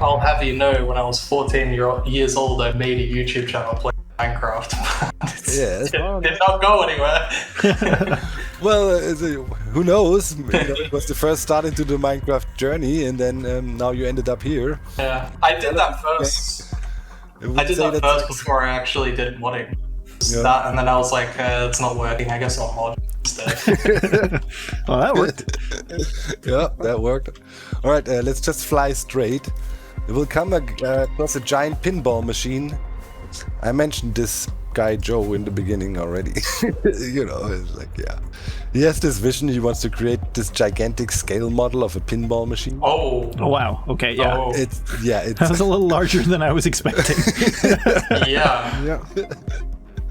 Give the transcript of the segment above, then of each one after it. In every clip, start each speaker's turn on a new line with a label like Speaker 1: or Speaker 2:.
Speaker 1: I'll have you know, when I was 14 years old, I made a YouTube channel playing Minecraft. It did not go anywhere.
Speaker 2: Well, who knows? It was the first start into the Minecraft journey, and then now you ended up here.
Speaker 1: Yeah, I did that first. I did that first before I actually did modding. That, and then I was like, it's not working. I guess I'll mod instead.
Speaker 3: Well, that worked.
Speaker 2: Yeah, that worked. All right, let's just fly straight. We will come across a giant pinball machine. I mentioned this guy Joe in the beginning already. It's like, yeah. He has this vision. He wants to create this gigantic scale model of a pinball machine.
Speaker 1: Oh
Speaker 3: wow. Okay, yeah.
Speaker 1: Oh.
Speaker 2: It's
Speaker 3: That was a little larger than I was expecting.
Speaker 1: Yeah.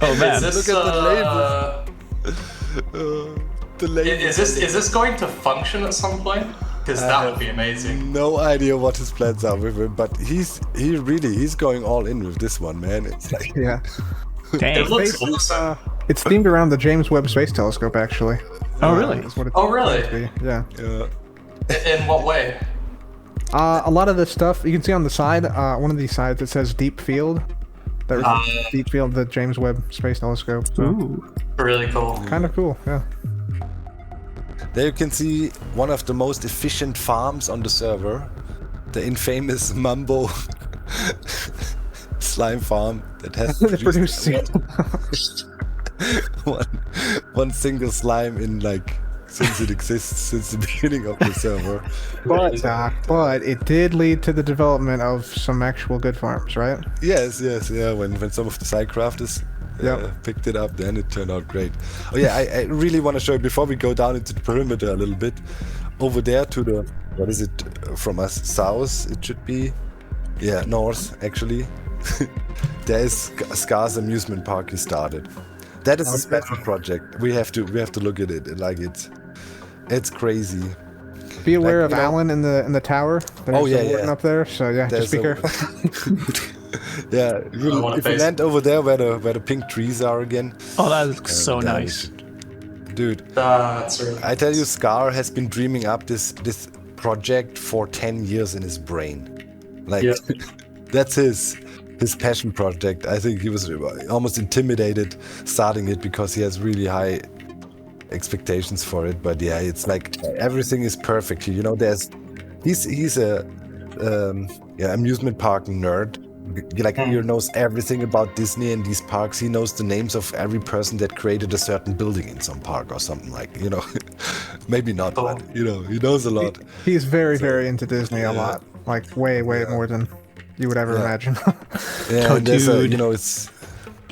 Speaker 3: Oh man.
Speaker 1: Is this,
Speaker 2: Look at the label.
Speaker 1: Is this going to function at some point? Because that would be amazing.
Speaker 2: No idea what his plans are with it, but he's going all in with this one, man. It's like,
Speaker 4: Yeah.
Speaker 3: Dang.
Speaker 1: It looks awesome.
Speaker 4: It's themed around the James Webb Space Telescope, actually.
Speaker 3: Oh really?
Speaker 4: That's what it's
Speaker 1: Oh, really?
Speaker 4: supposed to be. Yeah.
Speaker 1: In what way?
Speaker 4: A lot of this stuff you can see on the side. One of these sides it says Deep Field. That was Deep Field, the James Webb Space Telescope. So
Speaker 3: Ooh.
Speaker 1: Really cool.
Speaker 4: kind of cool. Yeah.
Speaker 2: there you can see one of the most efficient farms on the server, the infamous Mambo slime farm that has produced one single slime in since it exists, since the beginning of the server.
Speaker 4: But it did lead to the development of some actual good farms, right?
Speaker 2: Yes, yeah. When some of the side crafters picked it up, then it turned out great. Oh yeah, I really want to show you before we go down into the perimeter a little bit. Over there to the, what is it from us? South, it should be. Yeah, north actually. There is Scar's amusement park he started. That is a special project. We have to look at it. It's crazy.
Speaker 4: Be aware of Alan in the tower. There's up there. So just be careful.
Speaker 2: Yeah, if you land over there where the pink trees are again.
Speaker 3: Oh, that looks so nice.
Speaker 2: Dude,
Speaker 1: That's really
Speaker 2: I tell you, Scar has been dreaming up this project for 10 years in his brain. That's his passion project. I think he was almost intimidated starting it because he has really high expectations for it. But yeah, it's like everything is perfect. He's a amusement park nerd. He knows everything about Disney and these parks. He knows the names of every person that created a certain building in some park or something maybe not, but he knows a lot.
Speaker 4: He's very, very into Disney a lot, way more than you would ever imagine.
Speaker 2: And there's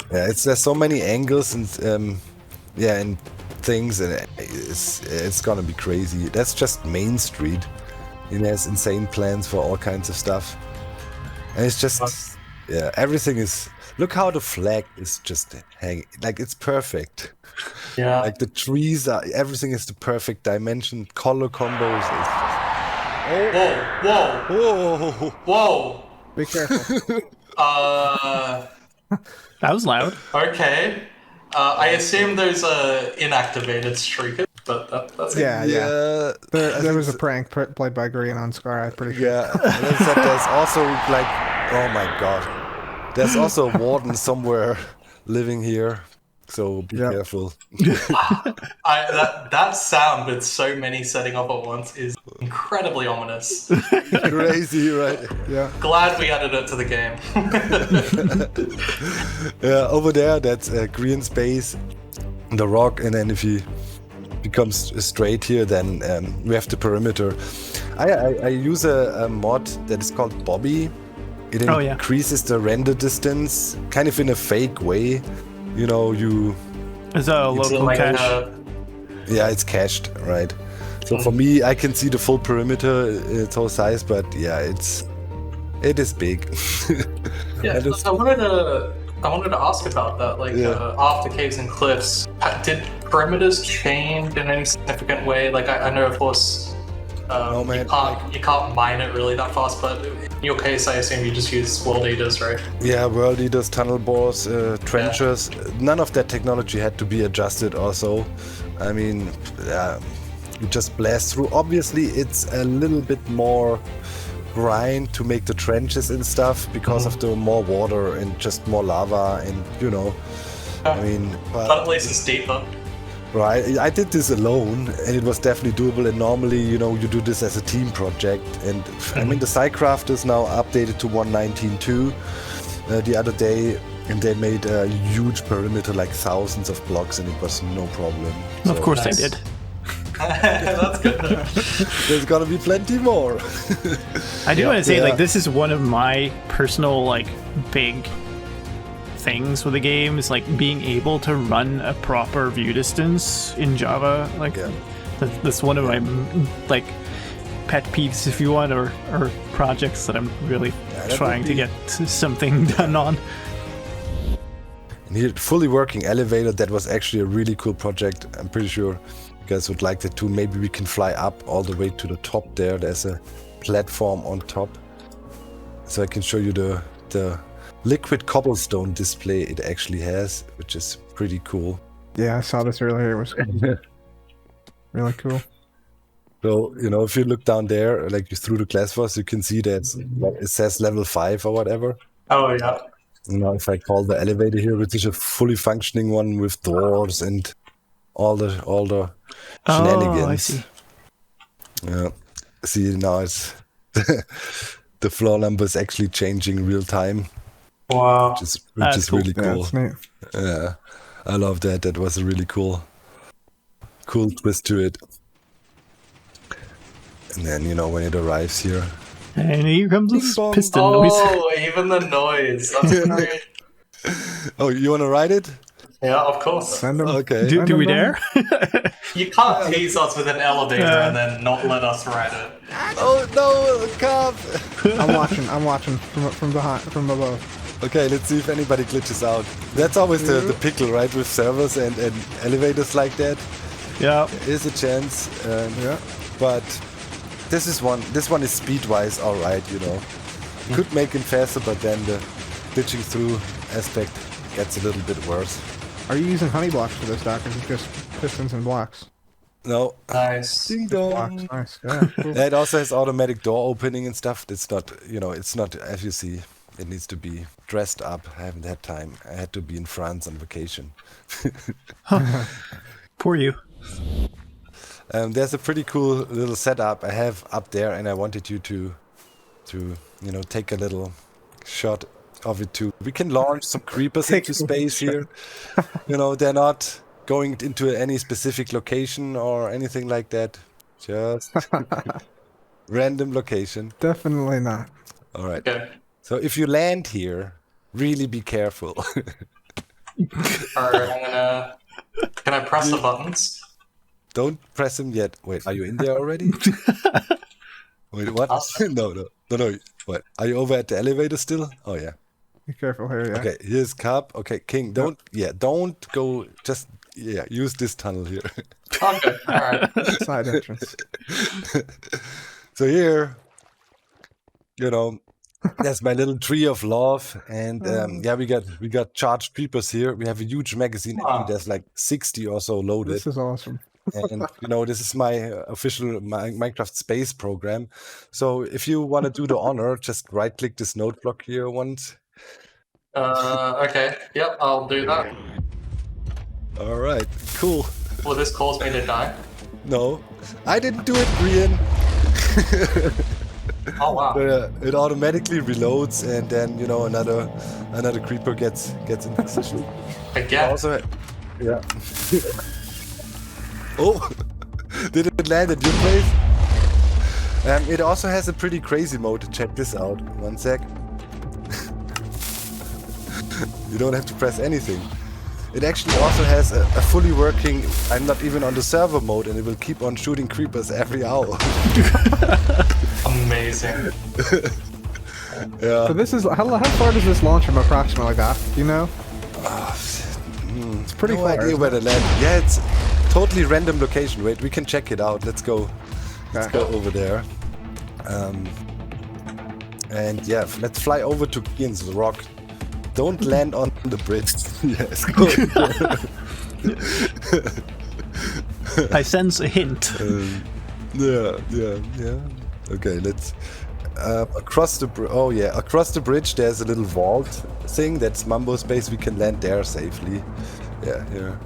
Speaker 2: there's so many angles and and things, and it's gonna be crazy. That's just Main Street. He has insane plans for all kinds of stuff. And it's just, everything is, look how the flag is just hanging, it's perfect.
Speaker 1: Yeah.
Speaker 2: The trees everything is the perfect dimension, color combos.
Speaker 1: Whoa.
Speaker 4: Be careful.
Speaker 3: That was loud.
Speaker 1: Okay. I assume there's a inactivated streaker, but that's
Speaker 4: There was a prank played by Green on Scar, I'm pretty sure.
Speaker 2: Yeah, and then there's also oh my god, there's also a warden somewhere living here, so be careful.
Speaker 1: That sound with so many setting up at once is incredibly ominous.
Speaker 2: Crazy, right?
Speaker 4: Yeah.
Speaker 1: Glad we added it to the game.
Speaker 2: Yeah, over there, that's green space, the rock, and then if you becomes straight here, then we have the perimeter. I use a mod that is called Bobby. It increases the render distance, kind of in a fake way.
Speaker 3: It's a local cache.
Speaker 2: Yeah, it's cached, right? So for me, I can see the full perimeter, its whole size, but yeah, it is big.
Speaker 1: Yeah, I wanted to ask about that. After Caves and Cliffs, did perimeters change in any significant way? I know, of course,
Speaker 2: no, man,
Speaker 1: you can't mine it really that fast, but in your case, I assume you just use world eaters, right?
Speaker 2: Yeah, world eaters, tunnel bores, trenchers. None of that technology had to be adjusted also. I mean, you just blast through. Obviously, it's a little bit more grind to make the trenches and stuff because of the more water and just more lava and I mean,
Speaker 1: but at least it's deeper.
Speaker 2: Right, I did this alone, and it was definitely doable. And normally, you do this as a team project. And I mean, the SciCraft is now updated to 1.19.2 the other day, and they made a huge perimeter, like thousands of blocks, and it was no problem.
Speaker 3: Of course they did.
Speaker 1: That's good.
Speaker 2: There's gonna be plenty more.
Speaker 3: I do want to say, like, this is one of my personal, like, big things with the game is like being able to run a proper view distance in Java. Like that's one of my like pet peeves, if you want, or projects that I'm really trying to get something done on.
Speaker 2: And here, fully working elevator, that was actually a really cool project. I'm pretty sure you guys would like that too. Maybe we can fly up all the way to the top there. There's a platform on top, so I can show you the liquid cobblestone display it actually has, which is pretty cool.
Speaker 4: Yeah, I saw this earlier. It was really cool.
Speaker 2: So, if you look down there, like through the glass force, you can see that it says level 5 or whatever.
Speaker 1: Oh, yeah.
Speaker 2: If I call the elevator here, which is a fully functioning one with doors and all the shenanigans.
Speaker 3: Oh, I see.
Speaker 2: Yeah. See, now it's the floor number is actually changing real time.
Speaker 1: Wow.
Speaker 2: Which is really cool.
Speaker 4: Yeah, that's neat.
Speaker 2: Yeah, I love that. That was a really cool twist to it. And then, when it arrives here.
Speaker 3: And here comes this piston
Speaker 1: noise.
Speaker 3: noise.
Speaker 1: Even the noise. That's great.
Speaker 2: Oh, you want to ride it?
Speaker 1: Yeah, of course.
Speaker 4: Send them.
Speaker 2: Okay.
Speaker 3: Do we dare?
Speaker 1: You can't tease us with an elevator and then not let us ride it.
Speaker 2: Oh, no, come!
Speaker 4: I'm watching from behind, from above.
Speaker 2: Okay, let's see if anybody glitches out. That's always the pickle, right? With servers and elevators like that.
Speaker 3: Yeah.
Speaker 2: There is a chance. But this one is speed-wise alright, Could make him faster, but then the glitching through aspect gets a little bit worse.
Speaker 4: Are you using honey blocks for this, Doc, or is it just pistons and blocks?
Speaker 2: No.
Speaker 1: Nice.
Speaker 2: Ding dong.
Speaker 4: Blocks, nice. Yeah, cool.
Speaker 2: It also has automatic door opening and stuff. It's not, it's not, as you see, it needs to be dressed up. I haven't had time. I had to be in France on vacation.
Speaker 3: Poor you.
Speaker 2: There's a pretty cool little setup I have up there, and I wanted you to take a little shot of it too. We can launch some creepers into space here. They're not going into any specific location or anything like that. Just random location.
Speaker 4: Definitely not.
Speaker 2: All right.
Speaker 1: Okay.
Speaker 2: So if you land here, really be careful.
Speaker 1: Alright, can I press the buttons?
Speaker 2: Don't press them yet. Wait, are you in there already? Wait, what? No. What? Are you over at the elevator still? Oh yeah.
Speaker 4: Be careful here, yeah.
Speaker 2: Okay, here's Cup. Okay, King, don't go, just, use this tunnel here.
Speaker 1: Okay, alright.
Speaker 4: Side entrance.
Speaker 2: So here, there's my little tree of love, and we got charged creepers here. We have a huge magazine.
Speaker 1: Wow.
Speaker 2: There's like 60 or so loaded.
Speaker 4: This is awesome.
Speaker 2: And this is my official Minecraft space program. So if you want to do the honor, just right click this node block here once.
Speaker 1: Okay. Yep, I'll do that.
Speaker 2: All right, cool.
Speaker 1: Will this cause me to die?
Speaker 2: No, I didn't do it, Brian.
Speaker 1: Oh wow.
Speaker 2: It automatically reloads, and then another creeper gets in position.
Speaker 1: Again.
Speaker 2: Also, yeah. Oh, did it land at your place? It also has a pretty crazy mode. Check this out. One sec. You don't have to press anything. It actually also has a fully working, I'm not even on the server mode, and it will keep on shooting creepers every hour.
Speaker 1: Amazing.
Speaker 2: Yeah.
Speaker 4: So this is, how far does this launch from approximately, Doc? Do you know? It's pretty
Speaker 2: No
Speaker 4: far.
Speaker 2: idea where to land. Yeah, it's totally random location. Wait, we can check it out. Let's go. Let's go over there. And yeah, let's fly over to Ian's rock. Don't land on the bridge. Yes, go.
Speaker 3: I sense a hint.
Speaker 2: Yeah. Okay, let's. across the across the bridge there's a little vault thing. That's Mambo space. We can land there safely. Yeah, here.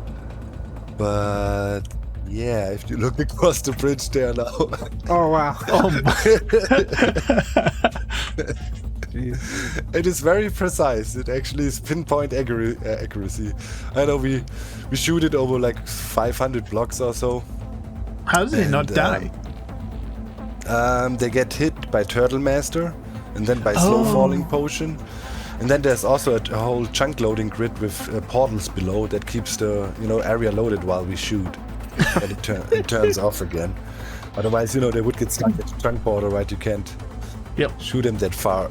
Speaker 2: But yeah, if you look across the bridge there now.
Speaker 4: Oh wow.
Speaker 3: Oh
Speaker 2: It is very precise. It actually is pinpoint accuracy. I know we shoot it over like 500 blocks or so.
Speaker 3: How does it not die?
Speaker 2: They get hit by Turtle Master, and then by Slow Falling Potion, and then there's also a whole chunk loading grid with portals below that keeps the area loaded while we shoot, but it turns off again. Otherwise, they would get stuck at the chunk portal, right? You can't shoot them that far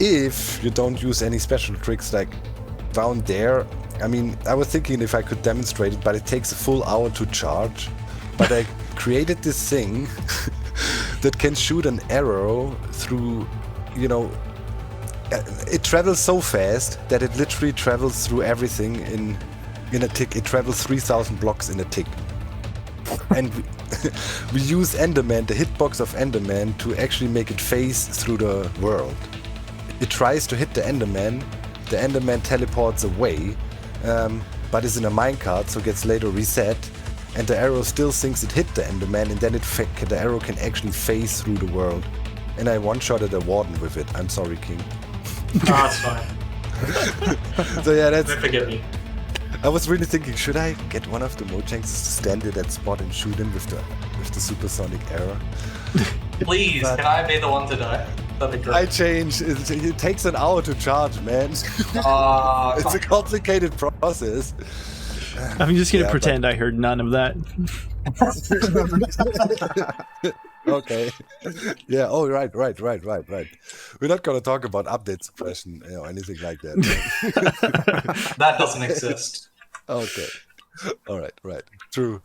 Speaker 2: if you don't use any special tricks like down there. I mean, I was thinking if I could demonstrate it, but it takes a full hour to charge. But I created this thing that can shoot an arrow through, it travels so fast that it literally travels through everything in a tick. It travels 3,000 blocks in a tick. And we use Enderman, the hitbox of Enderman, to actually make it phase through the world. It tries to hit the Enderman teleports away, but is in a minecart, so gets later reset. And the arrow still thinks it hit the Enderman, and then the arrow can actually phase through the world. And I one-shotted a warden with it. I'm sorry, King.
Speaker 1: No, that's fine.
Speaker 2: So yeah, that's...
Speaker 1: Don't forget me.
Speaker 2: I was really thinking, should I get one of the Mojangs to stand at that spot and shoot him with the supersonic arrow?
Speaker 1: Please, can I be the one to die? That'd be great.
Speaker 2: I changed. It takes an hour to charge, man. It's a complicated process.
Speaker 3: I'm just gonna pretend I heard none of that.
Speaker 2: Okay. Yeah. Oh, right. We're not gonna talk about update suppression, anything like that.
Speaker 1: That doesn't exist.
Speaker 2: Okay. All right. True.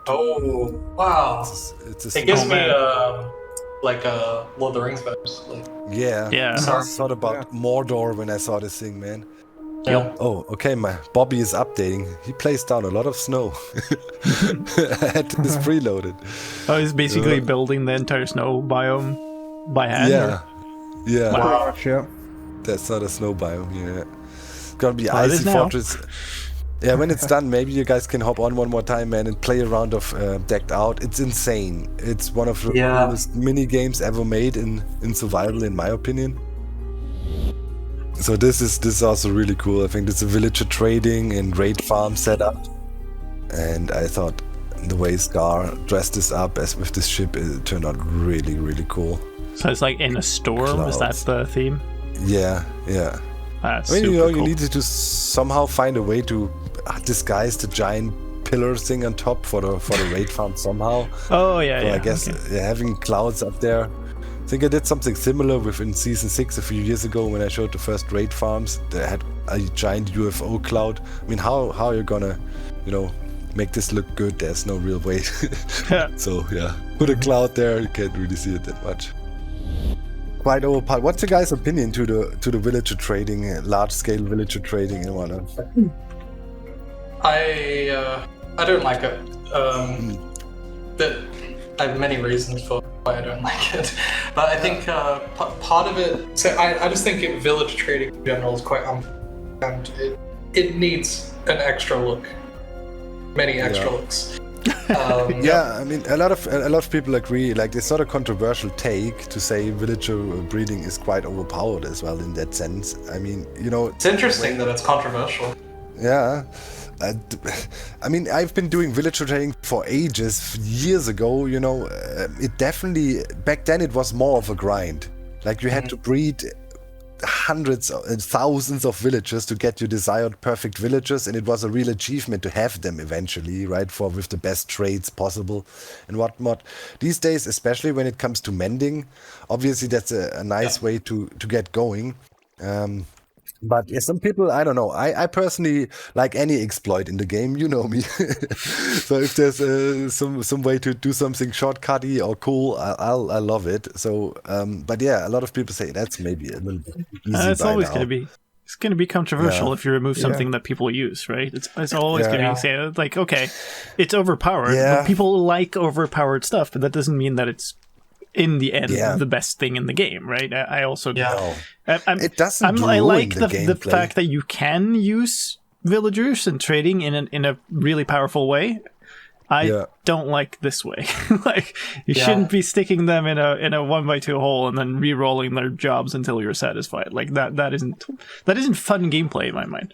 Speaker 1: Oh wow! It gives me like Lord of the Rings vibes.
Speaker 2: Yeah.
Speaker 3: Yeah.
Speaker 2: I thought about Mordor when I saw this thing, man.
Speaker 1: Yeah.
Speaker 2: Oh, okay, my Bobby is updating. He plays down a lot of snow. I had this preloaded.
Speaker 3: Oh, he's basically building the entire snow biome by hand?
Speaker 2: Yeah.
Speaker 1: Wow.
Speaker 4: Yeah.
Speaker 2: That's not a snow biome, yeah. It's gonna be Icy Fortress. Yeah, when it's done, maybe you guys can hop on one more time, man, and play a round of Decked Out. It's insane. It's one of the coolest mini games ever made in survival, in my opinion. So this is also really cool. I think it's a villager trading and raid farm setup, and I thought the way Scar dressed this up as with this ship, it turned out really, really cool.
Speaker 3: So it's like in a storm. Is that the theme?
Speaker 2: Yeah.
Speaker 3: That's
Speaker 2: I mean,
Speaker 3: super
Speaker 2: you
Speaker 3: cool.
Speaker 2: needed to somehow find a way to disguise the giant pillar thing on top for the raid farm somehow.
Speaker 3: Oh yeah.
Speaker 2: So I guess having clouds up there. I think I did something similar within Season 6 a few years ago when I showed the first raid farms. They had a giant UFO cloud. I mean, how are you gonna, make this look good? There's no real way. So yeah, put a cloud there. You can't really see it that much. Quite overpowered. What's your guys' opinion to the villager trading, large scale villager trading and whatnot?
Speaker 1: I don't like it. I have many reasons for why I don't like it, but I think part of it. So I just think village trading in general is quite and it needs an extra look, many extra looks.
Speaker 2: I mean, a lot of people agree. Like, it's not a controversial take to say villager breeding is quite overpowered as well in that sense. I mean,
Speaker 1: it's interesting that it's controversial.
Speaker 2: Yeah. I mean, I've been doing villager trading for ages, years ago, it definitely, back then it was more of a grind. Like, you had to breed hundreds and thousands of villagers to get your desired perfect villagers, and it was a real achievement to have them eventually, right, with the best traits possible and whatnot. These days, especially when it comes to mending, obviously that's a nice way to get going. But yeah, some people, I don't know. I personally like any exploit in the game. You know me. So if there's some way to do something shortcutty or cool, I love it. So, but yeah, a lot of people say that's maybe a little bit easy.
Speaker 3: It's always going to be. It's going to be controversial if you remove something that people use, right? It's always going to be saying like, okay, it's overpowered. But people like overpowered stuff, but that doesn't mean that it's in the end
Speaker 2: Yeah.
Speaker 3: the best thing in the game, right? I also
Speaker 1: Yeah.
Speaker 2: It doesn't
Speaker 3: I
Speaker 2: ruin
Speaker 3: like
Speaker 2: the
Speaker 3: the
Speaker 2: gameplay.
Speaker 3: fact that you can use villagers and trading in a really powerful way. I don't like this way. Like you shouldn't be sticking them in a 1x2 hole and then re-rolling their jobs until you're satisfied. Like that isn't fun gameplay in my mind.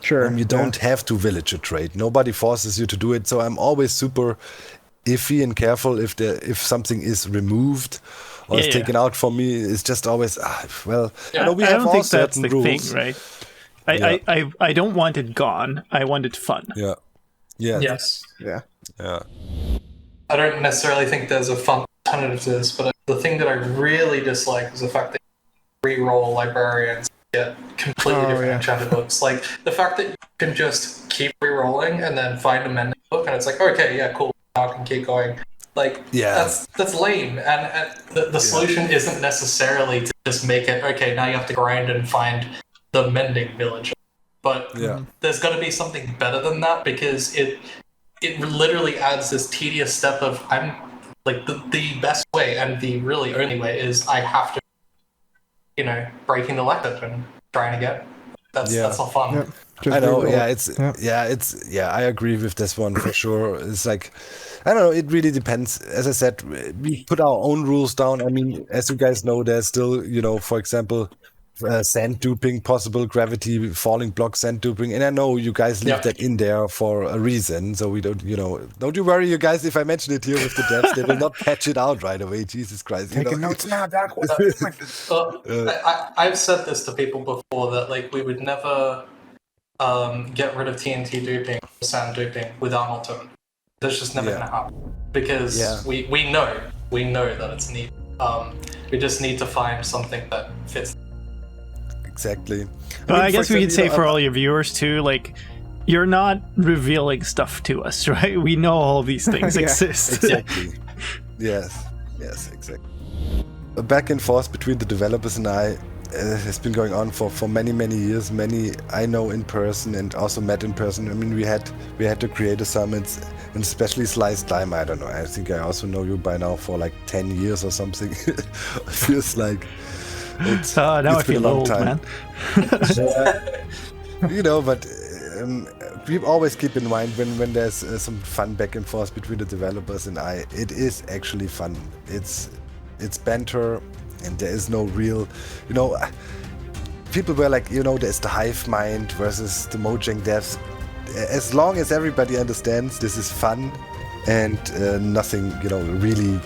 Speaker 4: Sure.
Speaker 2: You don't have to villager trade. Nobody forces you to do it. So I'm always super iffy and careful if something is removed or is taken out for me. It's just always we
Speaker 3: I
Speaker 2: have
Speaker 3: don't
Speaker 2: all
Speaker 3: think that's
Speaker 2: certain
Speaker 3: the
Speaker 2: rules.
Speaker 3: thing, right? I don't want it gone. I want it fun.
Speaker 2: Yeah. Yeah.
Speaker 1: Yes.
Speaker 4: Yeah.
Speaker 2: Yeah.
Speaker 1: I don't necessarily think there's a fun alternative to this, but the thing that I really dislike is the fact that you re-roll librarians get completely different enchanted books. Like the fact that you can just keep re-rolling and then find a mending book, and it's like, okay, yeah, cool, now I can keep going. Like that's lame, and the solution isn't necessarily to just make it okay. Now you have to grind and find the mending village. But there's got to be something better than that, because it literally adds this tedious step of I'm like the best way and the really only way is I have to, breaking the laptop and trying to get. That's not fun.
Speaker 4: Yep.
Speaker 2: I know. I agree with this one for sure. It's like, I don't know. It really depends. As I said, we put our own rules down. I mean, as you guys know, there's still, for example, sand duping, possible gravity falling block sand duping, and I know you guys leave that in there for a reason, so we don't, don't you worry, you guys, if I mention it here with the devs, they will not patch it out right away. Jesus Christ.
Speaker 4: Taking notes now, Doc.
Speaker 1: I've said this to people before, that like we would never get rid of TNT duping or sand duping without an alternative. That's just never going to happen, because we know that it's needed. We just need to find something that fits.
Speaker 2: Exactly.
Speaker 3: But I guess we could say for all your viewers too, like, you're not revealing stuff to us, right? We know all these things exist.
Speaker 2: Exactly. Yes, exactly. A back and forth between the developers and I has been going on for many years. Many I know in person and also met in person. I mean, we had to create a summits, and especially slicedlime. I don't know. I think I also know you by now for like 10 years or something. It feels like.
Speaker 3: Now I feel old, man.
Speaker 2: But we always keep in mind when there's some fun back and forth between the developers and I. It is actually fun. It's banter, and there is no real, people were like, there's the hive mind versus the Mojang devs. As long as everybody understands this is fun and nothing, really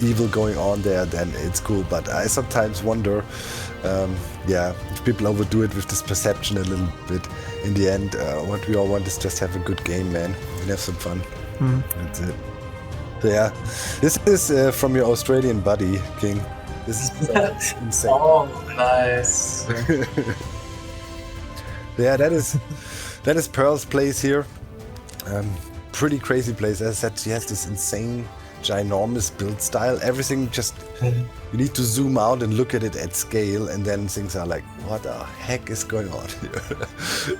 Speaker 2: evil going on there, then it's cool. But I sometimes wonder, if people overdo it with this perception a little bit. In the end, what we all want is just have a good game, man, and have some fun. That's it. So this is from your Australian buddy, King. This is insane.
Speaker 1: Oh, nice.
Speaker 2: That is Pearl's place here. Pretty crazy place. As I said, she has this insane, ginormous build style. Everything just, you need to zoom out and look at it at scale, and then things are like, what the heck is going on here?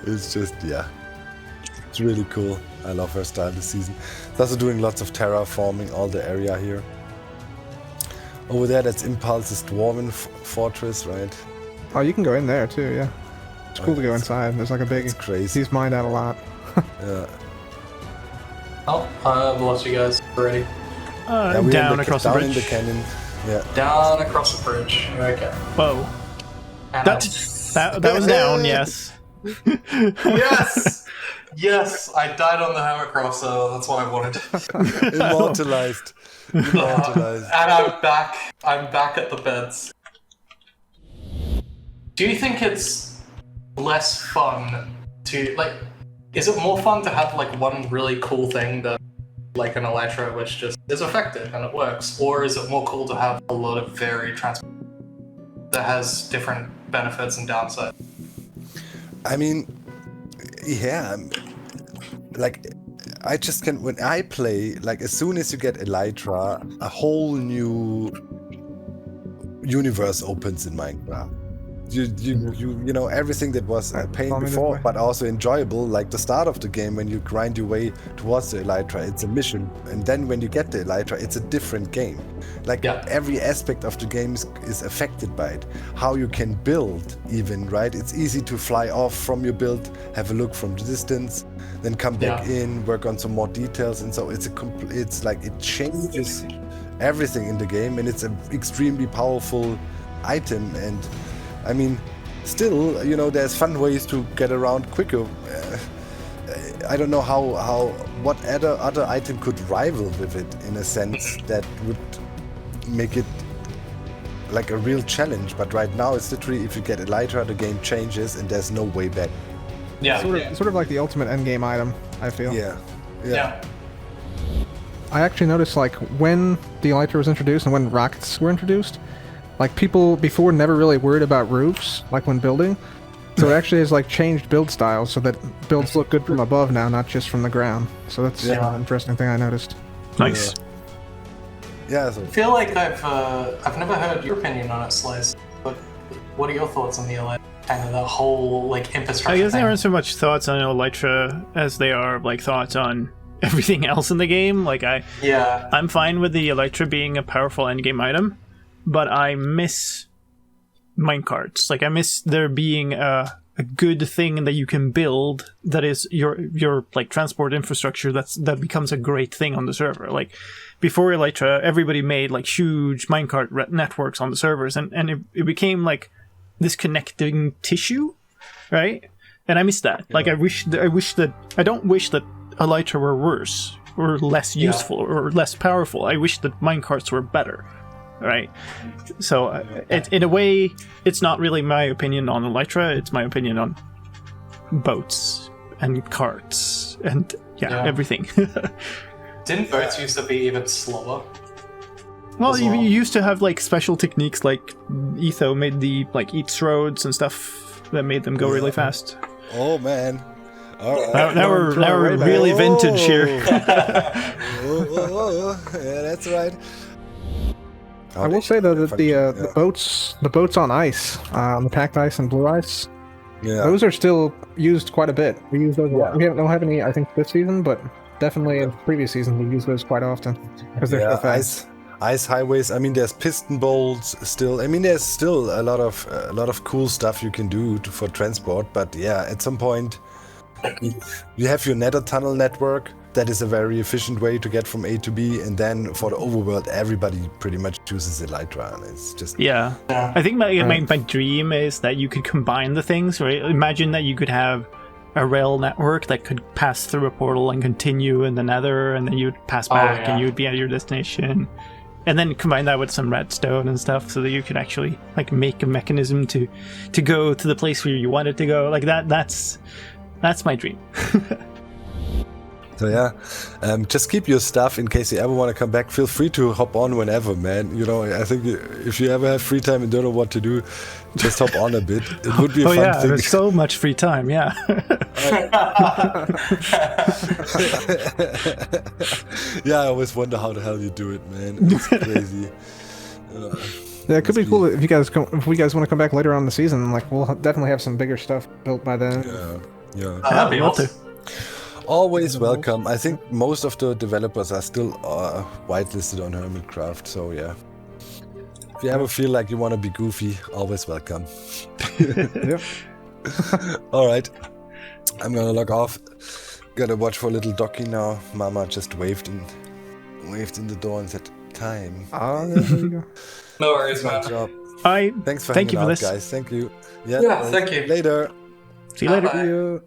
Speaker 2: It's just, it's really cool. I love her style this season. She's also doing lots of terraforming all the area here. Over there, that's Impulse's Dwarven Fortress, right?
Speaker 4: Oh, you can go in there too, yeah. It's cool to go inside. There's like a big,
Speaker 2: crazy.
Speaker 4: He's mined out a lot.
Speaker 2: Yeah.
Speaker 1: Oh, I've lost you guys already.
Speaker 3: Down across the bridge.
Speaker 2: Down in the canyon. Yeah.
Speaker 1: Down across the bridge. Okay.
Speaker 3: Whoa.
Speaker 1: And
Speaker 3: That was down, yes.
Speaker 1: Yes, I died on the Hermitcraft, so that's what I wanted.
Speaker 2: Immortalized.
Speaker 1: And I'm back at the beds. Do you think it's less fun to, like, is it more fun to have, like, one really cool thing that, like an Elytra, which just is effective and it works? Or is it more cool to have a lot of varied transport that has different benefits and downsides?
Speaker 2: I mean, like, I just can, when I play, like, as soon as you get Elytra, a whole new universe opens in Minecraft. you know everything that was pain before, but also enjoyable, like the start of the game when you grind your way towards the Elytra, it's a mission, and then when you get the Elytra, it's a different game. Like every aspect of the game is affected by it. How you can build, even, right? It's easy to fly off from your build, have a look from the distance, then come back in, work on some more details, and so it's like it changes everything in the game, and it's an extremely powerful item. And I mean, still, you know, there's fun ways to get around quicker. I don't know what other item could rival with it in a sense that would make it like a real challenge. But right now, it's literally, if you get Elytra, the game changes and there's no way back.
Speaker 1: Yeah,
Speaker 4: sort of like the ultimate endgame item, I feel.
Speaker 2: Yeah.
Speaker 4: I actually noticed, like, when the Elytra was introduced and when rockets were introduced, like, people before never really worried about roofs, like when building. So it actually has, like, changed build styles so that builds look good from above now, not just from the ground. So that's an interesting thing I noticed.
Speaker 3: Nice.
Speaker 2: Yeah. So
Speaker 1: I feel like I've never heard your opinion on it, Slice. But what are your thoughts on the Elytra? Kind of the whole, like, infrastructure
Speaker 3: I guess
Speaker 1: thing?
Speaker 3: there aren't so much thoughts on Elytra as they are, like, thoughts on everything else in the game. Like, I'm fine with the Elytra being a powerful endgame item, but I miss minecarts. Like, I miss there being a good thing that you can build that is your like transport infrastructure that becomes a great thing on the server. Like, before Elytra, everybody made like huge minecart networks on the servers, and it became like this connecting tissue, right? And I miss that. Like, I don't wish that Elytra were worse or less useful or less powerful. I wish that minecarts were better, right? So in a way, it's not really my opinion on Elytra. It's my opinion on boats and carts and everything.
Speaker 1: Didn't boats used to be even slower?
Speaker 3: Well, you used to have like special techniques, like Etho made the like eats roads and stuff that made them go really fast.
Speaker 2: Oh man. All right.
Speaker 3: Now we're really vintage here.
Speaker 2: Yeah, that's right.
Speaker 4: I will say though that the boats on ice, the packed ice and blue ice, those are still used quite a bit. We use those. We don't have any, I think, this season, but definitely in previous seasons we use those quite often because they're so fast.
Speaker 2: Ice highways. I mean, there's piston bolts still. I mean, there's still a lot of cool stuff you can do for transport. But yeah, at some point, you have your nether tunnel network. That is a very efficient way to get from A to B. And then for the overworld, everybody pretty much chooses Elytra, and it's just
Speaker 3: I think my dream is that you could combine the things. Right? Imagine that you could have a rail network that could pass through a portal and continue in the nether, and then you'd pass back and you'd be at your destination. And then combine that with some redstone and stuff so that you could actually like make a mechanism to go to the place where you wanted to go. Like that's my dream.
Speaker 2: So yeah, just keep your stuff in case you ever want to come back. Feel free to hop on whenever, man. You know, I think if you ever have free time and don't know what to do, just hop on a bit. It would be a fun thing.
Speaker 3: There's so much free time, yeah.
Speaker 2: Yeah, I always wonder how the hell you do it, man. It's crazy.
Speaker 4: Yeah, it could be cool if we guys want to come back later on in the season. Like, we'll definitely have some bigger stuff built by then.
Speaker 2: Yeah.
Speaker 1: That'd be awesome.
Speaker 2: Always welcome. I think most of the developers are still whitelisted on Hermitcraft, so yeah. If you ever feel like you want to be goofy, always welcome.
Speaker 4: Yep.
Speaker 2: All right. I'm gonna log off. Gotta watch for little Docky now. Mama just waved in the door and said, "Time."
Speaker 4: Oh, there you go.
Speaker 1: No worries, man.
Speaker 2: Good job.
Speaker 3: Bye.
Speaker 2: Thanks for
Speaker 3: Thank
Speaker 2: hanging
Speaker 3: you for
Speaker 2: out,
Speaker 3: this,
Speaker 2: guys. Thank you.
Speaker 1: Yeah, thank you.
Speaker 2: Later.
Speaker 3: See you later.
Speaker 1: Bye-bye.
Speaker 4: See you.